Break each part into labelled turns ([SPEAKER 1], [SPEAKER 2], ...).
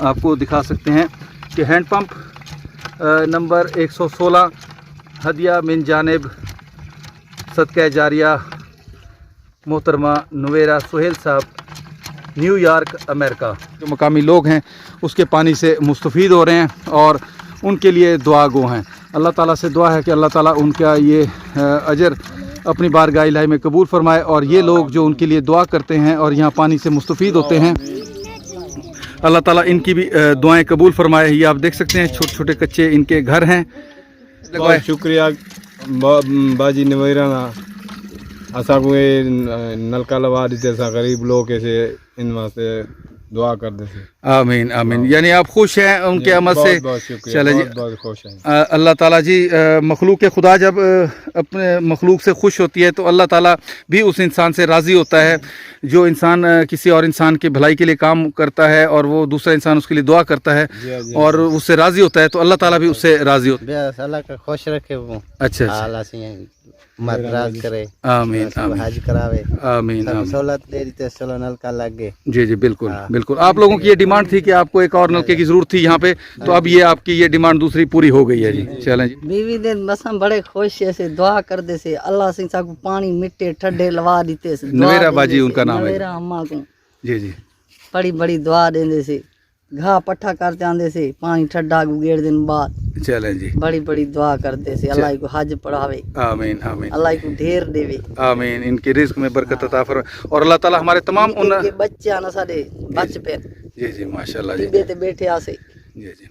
[SPEAKER 1] आपको दिखा सकते हैं कि हैंड पंप नंबर 116 हदिया मिन जानिब सदका जारिया मोहतरमा नुवेरा सुहेल साहब, न्यूयॉर्क अमेरिका। जो मकामी लोग हैं उसके पानी से मुस्तफ़ीद हो रहे हैं और उनके लिए दुआ गो हैं। अल्लाह ताला से दुआ है कि अल्लाह ताला उनका ये अजर अपनी बारगाह इलाही में कबूल फरमाए, और ये लोग जो उनके लिए दुआ करते हैं और यहाँ पानी से मुस्तफ़ीद होते हैं, अल्लाह ताला इनकी भी दुआएं कबूल फरमाए। ये आप देख सकते हैं छोटे छोटे कच्चे इनके घर हैं।
[SPEAKER 2] बहुत शुक्रिया बाजी नवेराना असा को नलका लगा देते गरीब लोग ऐसे इन वास्ते दुआ कर देते।
[SPEAKER 1] आमीन आमीन। यानी आप खुश हैं उनके अमल से? चले जी,
[SPEAKER 2] बहुत खुश हैं।
[SPEAKER 1] अल्लाह ताला जी मखलूक खुदा जब अपने मखलूक से खुश होती है तो अल्लाह ताला भी उस इंसान से राज़ी होता है। जो इंसान किसी और इंसान के भलाई के लिए काम करता है और वो दूसरा इंसान उसके लिए दुआ करता है और उससे राज़ी होता है तो अल्लाह ताला भी उससे राज़ी होता है।
[SPEAKER 3] अल्लाह का खुश रखे वो।
[SPEAKER 1] अच्छा
[SPEAKER 3] मदराज करे।
[SPEAKER 1] आमीन आमीन।
[SPEAKER 3] हज करावे।
[SPEAKER 1] आमीन आमीन।
[SPEAKER 3] सहूलत दे दी तो चलो नलका लग गए।
[SPEAKER 1] जी जी बिल्कुल बिल्कुल। आप लोगों की ये डिमांड थी कि आपको एक और नलके की ज़रूरत थी यहाँ पे, तो अब ये आपकी ये डिमांड दूसरी पूरी हो गई है जी। चलें जी।
[SPEAKER 3] बीवी दिन बस हम बड़े खुश ऐसे दुआ कर दे से अल्लाह सिंह साहब को पानी मिट्टे ठड्डे लवा दीते से।
[SPEAKER 1] नवेरा बाजी उनका नाम है।
[SPEAKER 3] नवेरा अम्मा को
[SPEAKER 1] जी जी
[SPEAKER 3] बड़ी बड़ी दुआ देंदे से, घा पट्ठा करते आंदे से, पानी ठड्डा गुगेड़ दिन बाद।
[SPEAKER 1] चलें जी।
[SPEAKER 3] बड़ी बड़ी दुआ करते से अल्लाह को हज पढ़ावे।
[SPEAKER 1] आमीन आमीन।
[SPEAKER 3] अल्लाह को ढेर देवे।
[SPEAKER 1] आमीन। इनके रिस्क में बरकत अता फरमाए और अल्लाह ताला हमारे तमाम उन
[SPEAKER 3] बच्चे आना साडे बच पे।
[SPEAKER 1] जी जी माशाल्लाह जी।
[SPEAKER 3] टिब्बे ते बैठे आसे।
[SPEAKER 1] जी जी।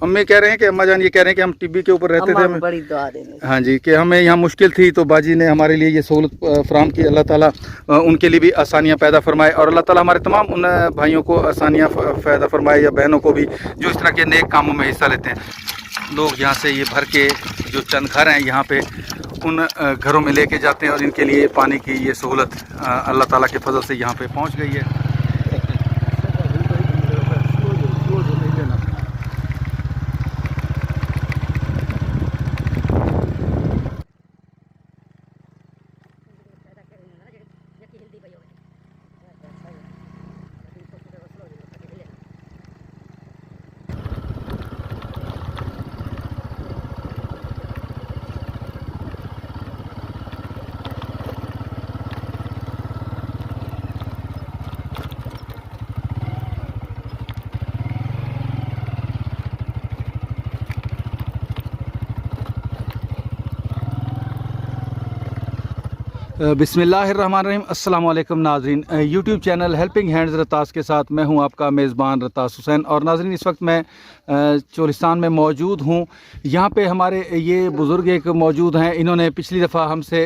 [SPEAKER 1] अम्मी कह रहे हैं कि अम्मा जान ये कह रहे हैं कि हम टिब्बी के ऊपर रहते थे, हमें
[SPEAKER 3] बड़ी दुआ देने।
[SPEAKER 1] हाँ जी, कि हमें यहाँ मुश्किल थी तो बाजी ने हमारे लिए ये सहूलत फराम की। अल्लाह ताला उनके लिए भी आसानियाँ पैदा फरमाए और अल्लाह ताला हमारे तमाम उन भाइयों को आसानियाँ पैदा फरमाए या बहनों को भी जो इस तरह के नेक कामों में हिस्सा लेते हैं। लोग यहाँ से ये भर के जो चंद घर हैं यहाँ पे उन घरों में लेके जाते हैं और इनके लिए पानी की ये सहूलत अल्लाह ताला के फजल से यहाँ पे पहुँच गई है। बिस्मिल्लाहिर्रहमानिर्रहीम। अस्सलाम वालेकुम नाजरीन। यूट्यूब चैनल हेल्पिंग हैंड्स रतास के साथ मैं हूं आपका मेज़बान रतास हुसैन। और नाजरीन इस वक्त मैं चोलिस्तान में मौजूद हूं। यहाँ पे हमारे ये बुज़ुर्ग एक मौजूद हैं। इन्होंने पिछली दफ़ा हमसे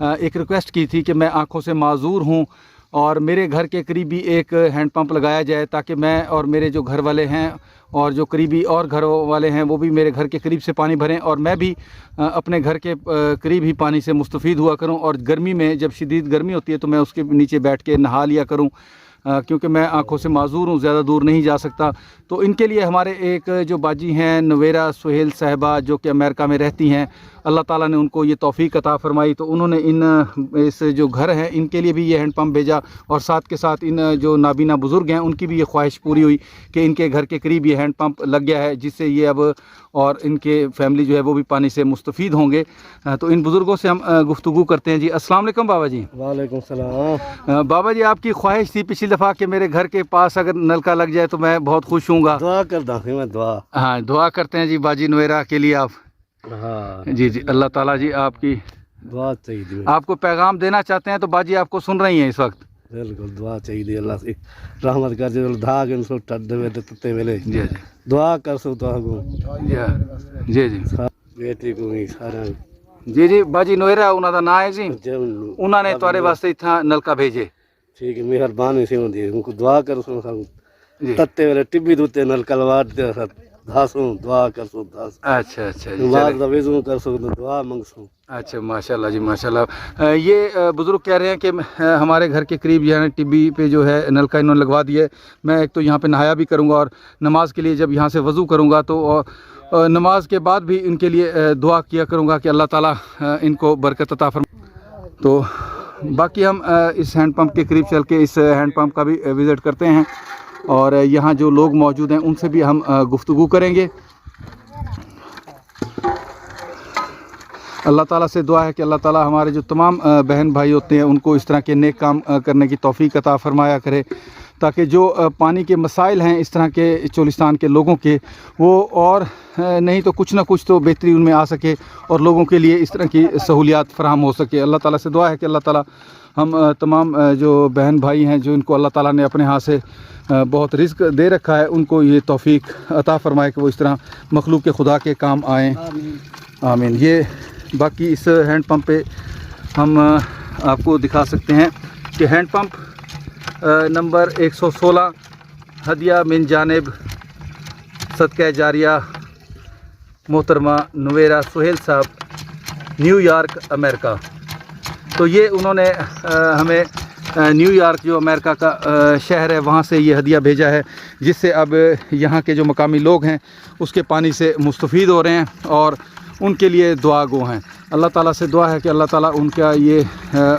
[SPEAKER 1] एक रिक्वेस्ट की थी कि मैं आँखों से माजूर हूँ और मेरे घर के करीबी एक हैंड पंप लगाया जाए ताकि मैं और मेरे जो घर वाले हैं और जो करीबी और घर वाले हैं वो भी मेरे घर के करीब से पानी भरें और मैं भी अपने घर के करीब ही पानी से मुस्तफ़ीद हुआ करूं। और गर्मी में जब शदीद गर्मी होती है तो मैं उसके नीचे बैठ के नहा लिया करूं, क्योंकि मैं आंखों से माजूर हूं, ज़्यादा दूर नहीं जा सकता। तो इनके लिए हमारे एक जो बाजी हैं नवेरा सुहेल साहिबा जो कि अमेरिका में रहती हैं, अल्लाह ताला ने उनको ये तौफीक अता फरमाई तो उन्होंने इस जो घर हैं इनके लिए भी ये हैंड पंप भेजा और साथ के साथ इन जो नाबीना बुज़ुर्ग हैं उनकी भी ये ख्वाहिश पूरी हुई कि इनके घर के करीब ये हैंड पंप लग गया है जिससे ये अब और इनके फैमिली जो है वो भी पानी से मुस्तफ़ीद होंगे। तो इन बुज़ुर्गों से हम गुफ्तगू करते हैं जी। अस्सलाम वालेकुम बाबा जी।
[SPEAKER 2] वालेकुम सलाम।
[SPEAKER 1] बाबा जी आपकी ख्वाहिश थी पिछली दफ़ा कि मेरे घर के पास अगर नलका लग जाए तो मैं बहुत खुश हूँगा।
[SPEAKER 2] दुआ करता हूँ मैं दुआ।
[SPEAKER 1] हाँ दुआ करते हैं जी बाजी नवेरा के लिए आप।
[SPEAKER 2] हाँ
[SPEAKER 1] जी जी अल्लाह ताला जी आपकी
[SPEAKER 2] दुआ चाहिए।
[SPEAKER 1] आपको पैगाम देना चाहते हैं तो बाजी आपको सुन रही हैं इस वक्त।
[SPEAKER 2] बिल्कुल दुआ चाहिए अल्लाह से रहमत कर दे धाग इनको टड्डे में तत्ते मिले।
[SPEAKER 1] जी जी
[SPEAKER 2] दुआ कर सो तो
[SPEAKER 1] जी जी
[SPEAKER 2] बेटी को भी सारा
[SPEAKER 1] जी जी बाजी नवेरा उन्हों का नाम है जी। उन्होंने तुहारे वास्ते इतना नलका भेजे।
[SPEAKER 2] ठीक है मेहरबानी से होंदी है उनको दुआ कर सो सब तत्ते वेले टिब्बी दूते नलका लवा दे सब धासो दुआ कर सो धास।
[SPEAKER 1] अच्छा अच्छा जी
[SPEAKER 2] नमाज दा वज़ू कर सो दुआ मांग सो।
[SPEAKER 1] अच्छा माशाल्लाह जी माशाल्लाह। ये बुज़ुर्ग कह रहे हैं कि हमारे घर के करीब यहाँ टिब्बी पे जो है नलका इन्होंने लगवा दिया है। मैं एक तो यहाँ पे नहाया भी करूँगा और नमाज के लिए जब यहाँ से वज़ू करूँगा तो नमाज के बाद भी इनके लिए दुआ किया करूँगा कि अल्लाह ताला इनको बरकत अता फरमाए। तो बाकी हम इस हैंड पंप के करीब चल के इस हैंड पंप का भी विज़िट करते हैं اور यहाँ जो लोग मौजूद हैं उनसे भी हम गुफ्तगू करेंगे। अल्लाह ताला से दुआ है कि अल्लाह ताला हमारे जो तमाम बहन भाई होते हैं उनको इस तरह के नेक काम करने की तौफीक अता फरमाया करे, ताकि जो पानी के मसाइल हैं इस तरह के चोलिस्तान के लोगों के, वो और नहीं तो कुछ ना कुछ तो बेहतरी उनमें आ सके और लोगों के लिए इस तरह की सहूलियात फराहम हो सके। अल्लाह ताला से दुआ है कि अल्लाह ताला हम तमाम जो बहन भाई हैं जो इनको अल्लाह ताला ने अपने हाथ से बहुत रिज़्क दे रखा है, उनको ये तौफीक अता फरमाए कि वो इस तरह मखलूक के खुदा के काम आएँ। आमीन। ये बाकी इस हैंड पंप पे हम आपको दिखा सकते हैं कि हैंड पंप नंबर 116 हदिया मिन जानिब सदका जारिया मोहतरमा नवेरा सुहेल साहब, न्यूयॉर्क अमेरिका। तो ये उन्होंने हमें न्यूयॉर्क जो अमेरिका का शहर है वहाँ से ये हदिया भेजा है, जिससे अब यहाँ के जो मकामी लोग हैं उसके पानी से मुस्तफ़ीद हो रहे हैं और उनके लिए दुआ गो हैं। अल्लाह ताला से दुआ है कि अल्लाह ताला उनका ये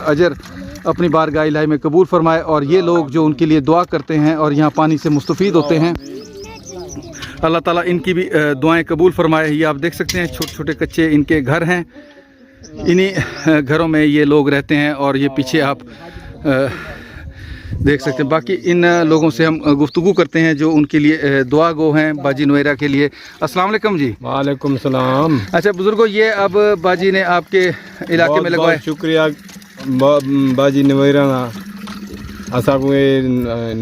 [SPEAKER 1] अजर अपनी बारगाह इलाही में कबूल फरमाए और ये लोग जो उनके लिए दुआ करते हैं और यहाँ पानी से मुस्तफ़ीद होते हैं, अल्लाह ताला इनकी भी दुआएं कबूल फरमाए। ये आप देख सकते हैं छोटे छोटे कच्चे इनके घर हैं, इन्हीं घरों में ये लोग रहते हैं और ये पीछे आप देख सकते हैं। बाकी इन लोगों से हम गुफ्तगू करते हैं जो उनके लिए दुआ गो हैं बाजी नवेरा के लिए। अस्सलाम वालेकुम जी।
[SPEAKER 2] वालेकुम सलाम।
[SPEAKER 1] अच्छा बुजुर्गो, ये अब बाजी ने आपके इलाके में लगवाए,
[SPEAKER 2] शुक्रिया बाजी नवेरा ना असा को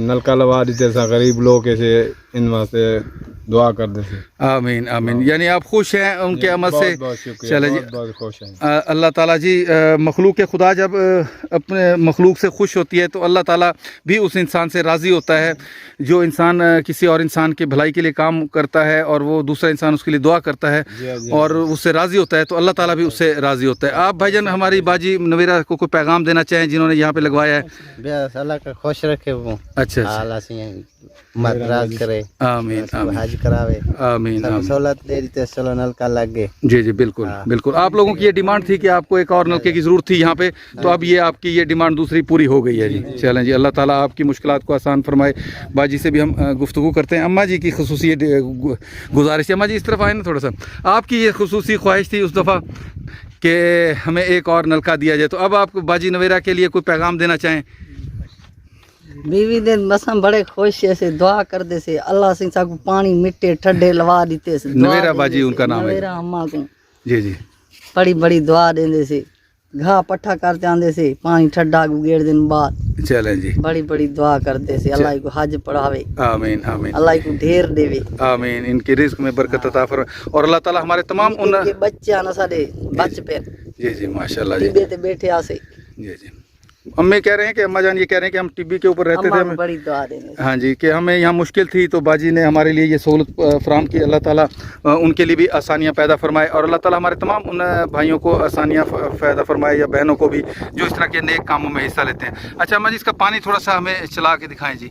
[SPEAKER 2] नलका लगा देते, गरीब लोग ऐसे इन वास्ते दुआ कर देते।
[SPEAKER 1] आमीन आमीन। यानी आप खुश हैं उनके अमल से? चले जी,
[SPEAKER 2] बहुत खुश हैं।
[SPEAKER 1] अल्लाह ताला जी मखलूक के खुदा जब अपने मखलूक से खुश होती है तो अल्लाह ताला भी उस इंसान से राज़ी होता है। जो इंसान किसी और इंसान की भलाई के लिए काम करता है और वो दूसरा इंसान उसके लिए दुआ करता है और उससे राज़ी होता है तो अल्लाह ताला भी उससे राज़ी होता है। आप भाईजान हमारी बाजी नवेरा को कोई पैगाम देना चाहें जिन्होंने यहाँ पे लगवाया है?
[SPEAKER 4] अल्लाह का खुश रखे, वो
[SPEAKER 1] अच्छा
[SPEAKER 4] अल्लाह से मदद करे,
[SPEAKER 1] आमीन आमीन
[SPEAKER 4] हज करावे,
[SPEAKER 1] आमीन आमीन।
[SPEAKER 4] सहूलत दे दी, चलो नलका लग गए।
[SPEAKER 1] जी जी बिल्कुल बिल्कुल। आप लोगों की ये डिमांड थी कि आपको एक और नलके की ज़रूरत थी यहाँ पे, तो अब ये आपकी ये डिमांड दूसरी पूरी हो गई है जी। चलें जी, अल्लाह ताला आपकी मुश्किलात को आसान फरमाए। बाजी से भी हम गुफ्तगू करते हैं। अम्मा जी की खुसूसी गुजारिश है, अम्मा जी इस तरफ आए ना थोड़ा सा। आपकी ये खुसूसी ख्वाहिश थी उस दफ़ा कि हमें एक और नलका दिया जाए, तो अब आप बाजी नवेरा के लिए कोई पैगाम देना चाहें?
[SPEAKER 3] बीवी दिन बस हम बड़े खुश से दुआ करते से अल्लाह सिंह साहब को पानी मिट्टे ठंडे लवा देते से।
[SPEAKER 1] नवेरा बाजी उनका नाम है।
[SPEAKER 3] नवेरा अम्मा को
[SPEAKER 1] जी जी
[SPEAKER 3] बड़ी बड़ी दुआ देंदे से, घाह पट्ठा करते आंदे से, पानी ठंडा गुगेड़ दिन बाद।
[SPEAKER 1] चलें जी,
[SPEAKER 3] बड़ी बड़ी दुआ करते से अल्लाह को हज पढ़ावे,
[SPEAKER 1] आमीन आमीन,
[SPEAKER 3] अल्लाह को ढेर देवे,
[SPEAKER 1] आमीन। इनके रिस्क में बरकत अता फरमाए और अल्लाह ताला हमारे तमाम उन
[SPEAKER 3] इनके बच्चे ना साडे बच पे
[SPEAKER 1] जी जी माशाल्लाह जी
[SPEAKER 3] टिब्बे ते बैठे आसे।
[SPEAKER 1] जी जी। अम्मे कह रहे हैं कि अम्मा जान ये कह रहे हैं कि हम टिब्बी के ऊपर रहते थे,
[SPEAKER 3] अम्मा को
[SPEAKER 1] हमें
[SPEAKER 3] बड़ी दुआ देने।
[SPEAKER 1] हाँ जी, कि हमें यहाँ मुश्किल थी तो बाजी ने हमारे लिए ये सहूलत फराहम की। अल्लाह ताला उनके लिए भी आसानियाँ पैदा फरमाए और अल्लाह ताला हमारे तमाम उन भाइयों को आसानियाँ पैदा फरमाए या बहनों को भी जो इस तरह के नेक कामों में हिस्सा लेते हैं। अच्छा अम्मा जी, इसका पानी थोड़ा सा हमें चला के दिखाएँ जी।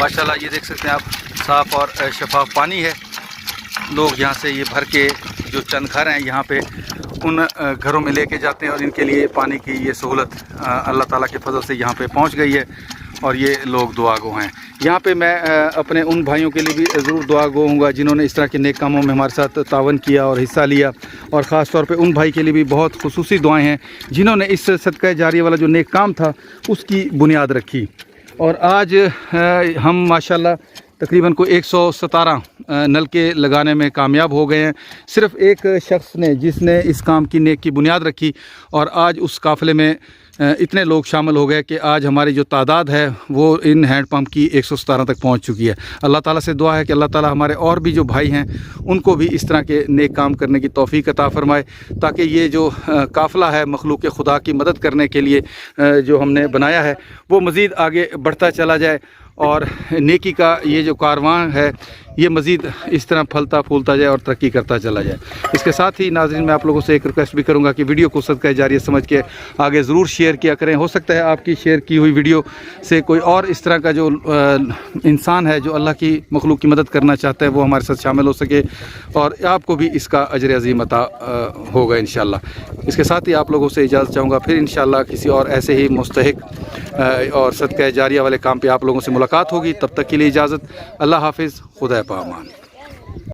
[SPEAKER 1] माशाल्लाह ये देख सकते हैं आप, साफ़ और शफाफ पानी है। लोग यहाँ से ये भर के जो चंद घर हैं यहाँ पे उन घरों में लेके जाते हैं और इनके लिए पानी की ये सहूलत अल्लाह ताला के फजल से यहाँ पे पहुँच गई है और ये लोग दुआ गो हैं। यहाँ पे मैं अपने उन भाइयों के लिए भी ज़रूर दुआ गो हूँगा जिन्होंने इस तरह के नेक कामों में हमारे साथ तावन किया और हिस्सा लिया, और ख़ास तौर पे उन भाई के लिए भी बहुत खुसूसी दुआएं हैं जिन्होंने इस सदका जारिया वाला जो नेक काम था उसकी बुनियाद रखी। और आज हम माशाल्लाह तकरीबन को 117 नलके लगाने में कामयाब हो गए हैं। सिर्फ़ एक शख्स ने जिसने इस काम की नेक की बुनियाद रखी और आज उस काफ़िले में इतने लोग शामिल हो गए कि आज हमारी जो तादाद है वो इन हैंड पंप की 117 तक पहुंच चुकी है। अल्लाह ताला से दुआ है कि अल्लाह ताला हमारे और भी जो भाई हैं उनको भी इस तरह के नेक काम करने की तौफीक अता फ़रमाए, ताकि ये जो काफ़िला है मखलूक खुदा की मदद करने के लिए जो हमने बनाया है वो मज़ीद आगे बढ़ता चला जाए اور نیکی کا یہ جو کاروان ہے یہ مزید اس طرح پھلتا پھولتا جائے اور ترقی کرتا چلا جائے۔ اس کے ساتھ ہی ناظرین میں آپ لوگوں سے ایک ریکویسٹ بھی کروں گا کہ ویڈیو کو صدقہ جاریہ سمجھ کے آگے ضرور شیئر کیا کریں۔ ہو سکتا ہے آپ کی شیئر کی ہوئی ویڈیو سے کوئی اور اس طرح کا جو انسان ہے جو اللہ کی مخلوق کی مدد کرنا چاہتا ہے وہ ہمارے ساتھ شامل ہو سکے اور آپ کو بھی اس کا اجر عظیم عطا ہوگا انشاءاللہ۔ اس کے ساتھ ہی آپ لوگوں سے اجازت چاہوں گا، پھر انشاءاللہ کسی اور ایسے ہی مستحق اور صدقہ جاریہ والے کام پہ آپ لوگوں سے ملاقات ہوگی۔ تب تک کے لیے اجازت، اللہ حافظ، خدا پامان۔